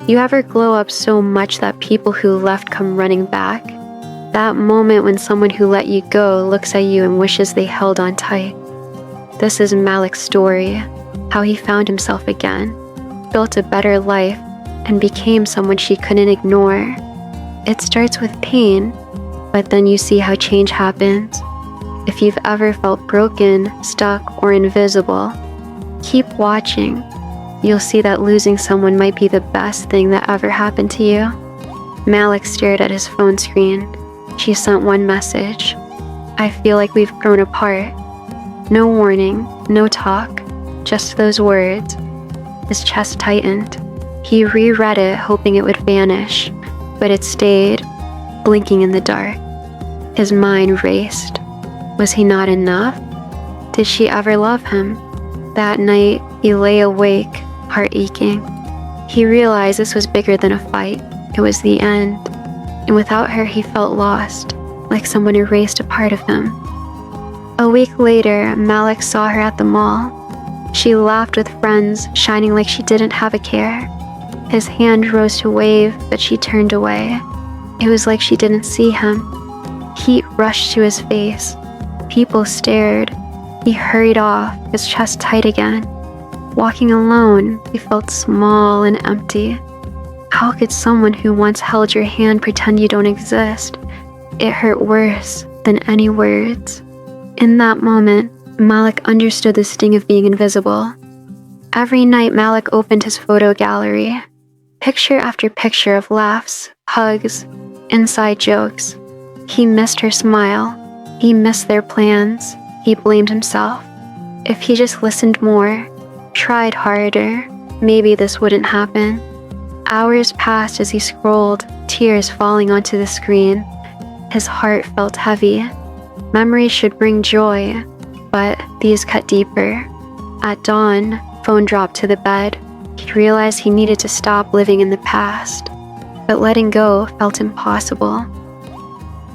You ever glow up so much that people who left come running back? That moment when someone who let you go looks at you and wishes they held on tight. This is Malik's story, how he found himself again, built a better life, and became someone she couldn't ignore. It starts with pain, but then you see how change happens. If you've ever felt broken, stuck, or invisible, keep watching. You'll see that losing someone might be the best thing that ever happened to you. Malik stared at his phone screen. She sent one message. I feel like we've grown apart. No warning, no talk, just those words. His chest tightened. He reread it, hoping it would vanish, but it stayed, blinking in the dark. His mind raced. Was he not enough? Did she ever love him? That night, he lay awake, heart aching. He realized this was bigger than a fight. It was the end. And without her, he felt lost, like someone erased a part of him. A week later, Malik saw her at the mall. She laughed with friends, shining like she didn't have a care. His hand rose to wave, but she turned away. It was like she didn't see him. Heat rushed to his face. People stared. He hurried off, his chest tight again. Walking alone, he felt small and empty. How could someone who once held your hand pretend you don't exist? It hurt worse than any words. In that moment, Malik understood the sting of being invisible. Every night, Malik opened his photo gallery. Picture after picture of laughs, hugs, inside jokes. He missed her smile. He missed their plans. He blamed himself. If he just listened more, tried harder, maybe this wouldn't happen. Hours passed as he scrolled, tears falling onto the screen. His heart felt heavy. Memories should bring joy, but these cut deeper. At dawn, phone dropped to the bed. He realized he needed to stop living in the past, but letting go felt impossible.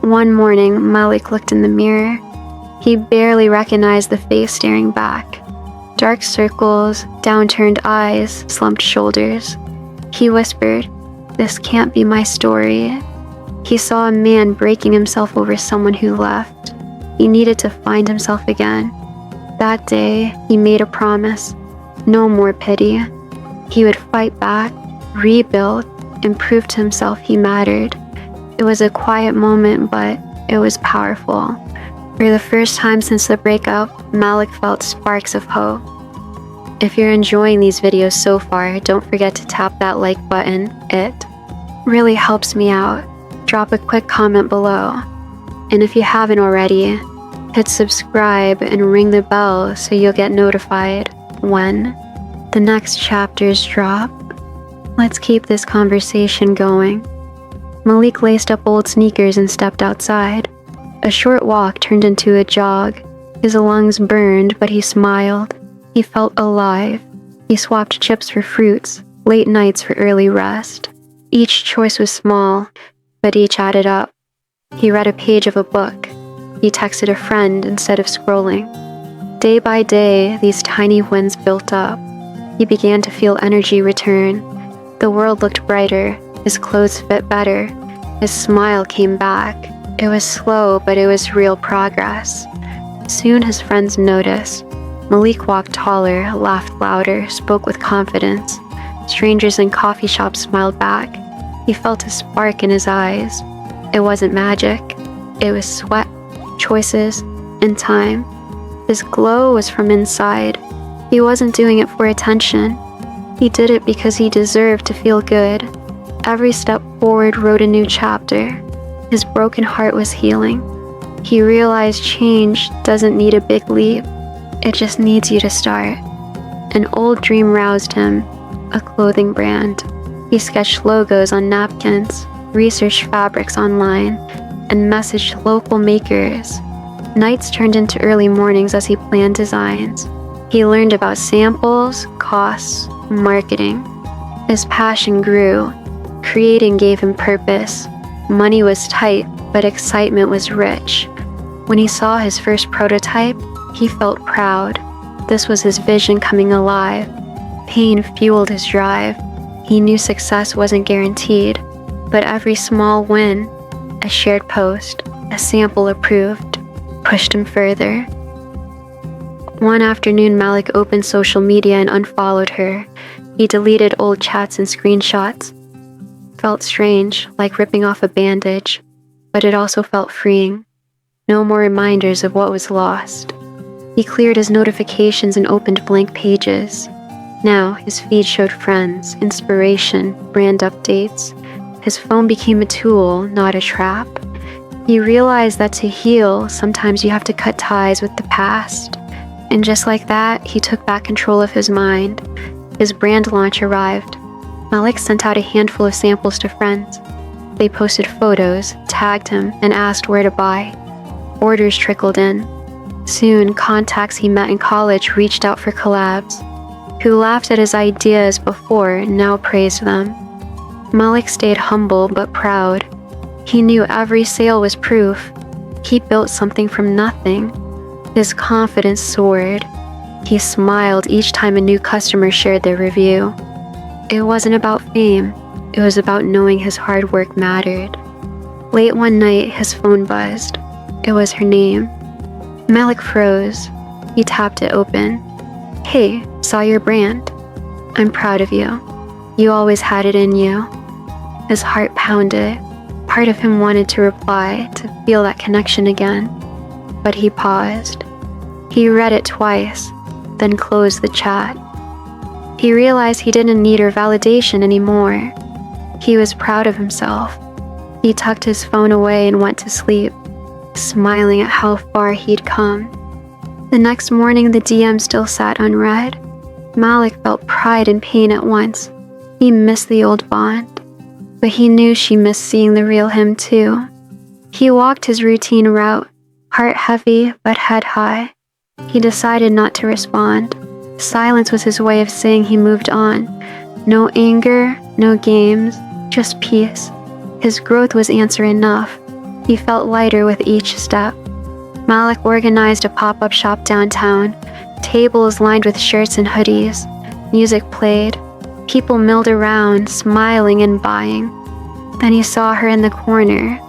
One morning, Malik looked in the mirror. He barely recognized the face staring back. Dark circles, downturned eyes, slumped shoulders. He whispered, "This can't be my story." He saw a man breaking himself over someone who left. He needed to find himself again. That day, he made a promise. No more pity. He would fight back, rebuild, and prove to himself he mattered. It was a quiet moment, but it was powerful. For the first time since the breakup, Malik felt sparks of hope. If you're enjoying these videos so far, don't forget to tap that like button. It really helps me out. Drop a quick comment below. And if you haven't already, hit subscribe and ring the bell so you'll get notified when the next chapters drop. Let's keep this conversation going. Malik laced up old sneakers and stepped outside. A short walk turned into a jog. His lungs burned, but he smiled. He felt alive. He swapped chips for fruits, late nights for early rest. Each choice was small, but each added up. He read a page of a book. He texted a friend instead of scrolling. Day by day, these tiny wins built up. He began to feel energy return. The world looked brighter. His clothes fit better. His smile came back. It was slow, but it was real progress. Soon his friends noticed. Malik walked taller, laughed louder, spoke with confidence. Strangers in coffee shops smiled back. He felt a spark in his eyes. It wasn't magic. It was sweat, choices, and time. His glow was from inside. He wasn't doing it for attention. He did it because he deserved to feel good. Every step forward wrote a new chapter. His broken heart was healing. He realized change doesn't need a big leap. It just needs you to start. An old dream roused him, a clothing brand. He sketched logos on napkins, researched fabrics online, and messaged local makers. Nights turned into early mornings as he planned designs. He learned about samples, costs, marketing. His passion grew. Creating gave him purpose. Money was tight, but excitement was rich. When he saw his first prototype, he felt proud. This was his vision coming alive. Pain fueled his drive. He knew success wasn't guaranteed, but every small win, a shared post, a sample approved, pushed him further. One afternoon, Malik opened social media and unfollowed her. He deleted old chats and screenshots. Felt strange, like ripping off a bandage, but it also felt freeing. No more reminders of what was lost. He cleared his notifications and opened blank pages. Now, his feed showed friends, inspiration, brand updates. His phone became a tool, not a trap. He realized that to heal, sometimes you have to cut ties with the past. And just like that, he took back control of his mind. His brand launch arrived. Malik sent out a handful of samples to friends. They posted photos, tagged him, and asked where to buy. Orders trickled in. Soon, contacts he met in college reached out for collabs. Who laughed at his ideas before now praised them. Malik stayed humble but proud. He knew every sale was proof. He built something from nothing. His confidence soared. He smiled each time a new customer shared their review. It wasn't about fame. It was about knowing his hard work mattered. Late one night, his phone buzzed. It was her name. Malik froze. He tapped it open. "Hey, saw your brand. I'm proud of you. You always had it in you." His heart pounded. Part of him wanted to reply, to feel that connection again. But he paused. He read it twice, then closed the chat. He realized he didn't need her validation anymore. He was proud of himself. He tucked his phone away and went to sleep, smiling at how far he'd come. The next morning, the DM still sat unread. Malik felt pride and pain at once. He missed the old bond, but he knew she missed seeing the real him too. He walked his routine route, heart heavy but head high. He decided not to respond. Silence was his way of saying he moved on. No anger, no games, just peace. His growth was answer enough. He felt lighter with each step. Malik organized a pop-up shop downtown. Tables lined with shirts and hoodies. Music played. People milled around, smiling and buying. Then he saw her in the corner,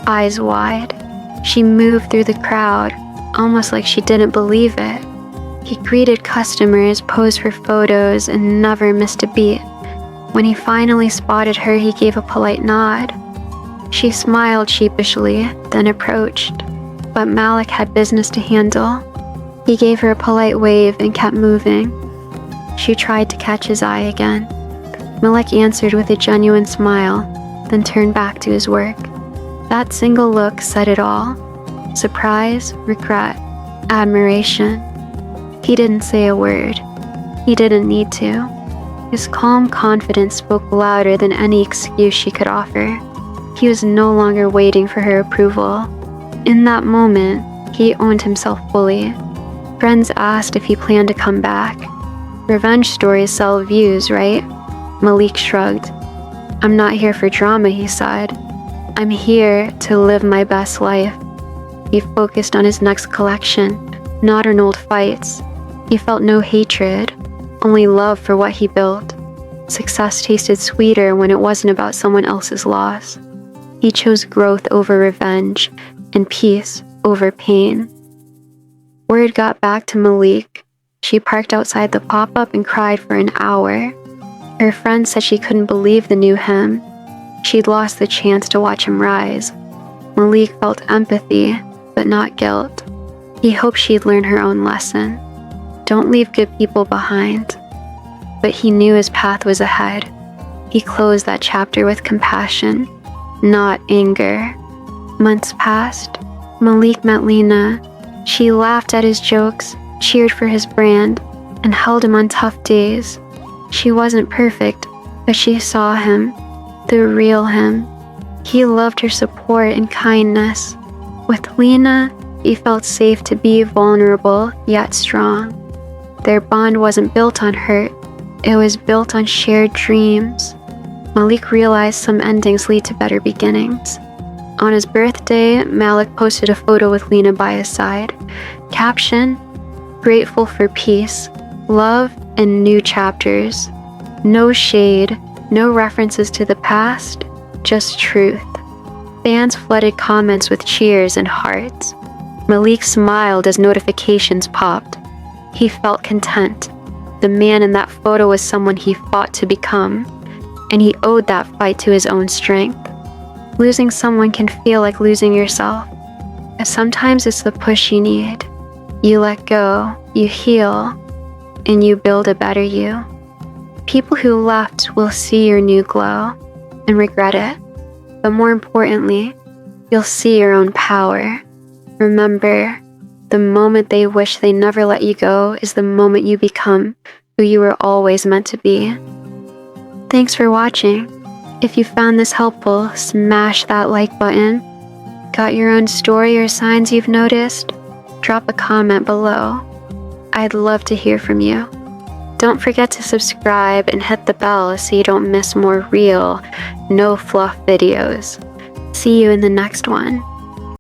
eyes wide. She moved through the crowd, almost like she didn't believe it. He greeted customers, posed for photos, and never missed a beat. When he finally spotted her, he gave a polite nod. She smiled sheepishly, then approached. But Malik had business to handle. He gave her a polite wave and kept moving. She tried to catch his eye again. Malik answered with a genuine smile, then turned back to his work. That single look said it all. Surprise, regret, admiration. He didn't say a word. He didn't need to. His calm confidence spoke louder than any excuse she could offer. He was no longer waiting for her approval. In that moment, he owned himself fully. Friends asked if he planned to come back. Revenge stories sell views, right? Malik shrugged. "I'm not here for drama," he said. "I'm here to live my best life." He focused on his next collection, not on old fights. He felt no hatred, only love for what he built. Success tasted sweeter when it wasn't about someone else's loss. He chose growth over revenge and peace over pain. Word got back to Malik. She parked outside the pop-up and cried for an hour. Her friend said she couldn't believe the new him. She'd lost the chance to watch him rise. Malik felt empathy, but not guilt. He hoped she'd learn her own lesson. Don't leave good people behind. But he knew his path was ahead. He closed that chapter with compassion, not anger. Months passed. Malik met Lena. She laughed at his jokes, cheered for his brand, and held him on tough days. She wasn't perfect, but she saw him, the real him. He loved her support and kindness. With Lena, he felt safe to be vulnerable yet strong. Their bond wasn't built on hurt, it was built on shared dreams. Malik realized some endings lead to better beginnings. On his birthday, Malik posted a photo with Lena by his side. Caption, "Grateful for peace, love, and new chapters." No shade, No references to the past, just truth. Fans flooded comments with cheers and hearts. Malik smiled as notifications popped. He felt content. The man in that photo was someone he fought to become, and he owed that fight to his own strength. Losing someone can feel like losing yourself, and sometimes it's the push you need. You let go, you heal, and you build a better you. People who left will see your new glow and regret it, but more importantly, you'll see your own power. Remember, the moment they wish they never let you go is the moment you become who you were always meant to be. Thanks for watching. If you found this helpful, smash that like button. Got your own story or signs you've noticed? Drop a comment below. I'd love to hear from you. Don't forget to subscribe and hit the bell so you don't miss more real, no fluff videos. See you in the next one.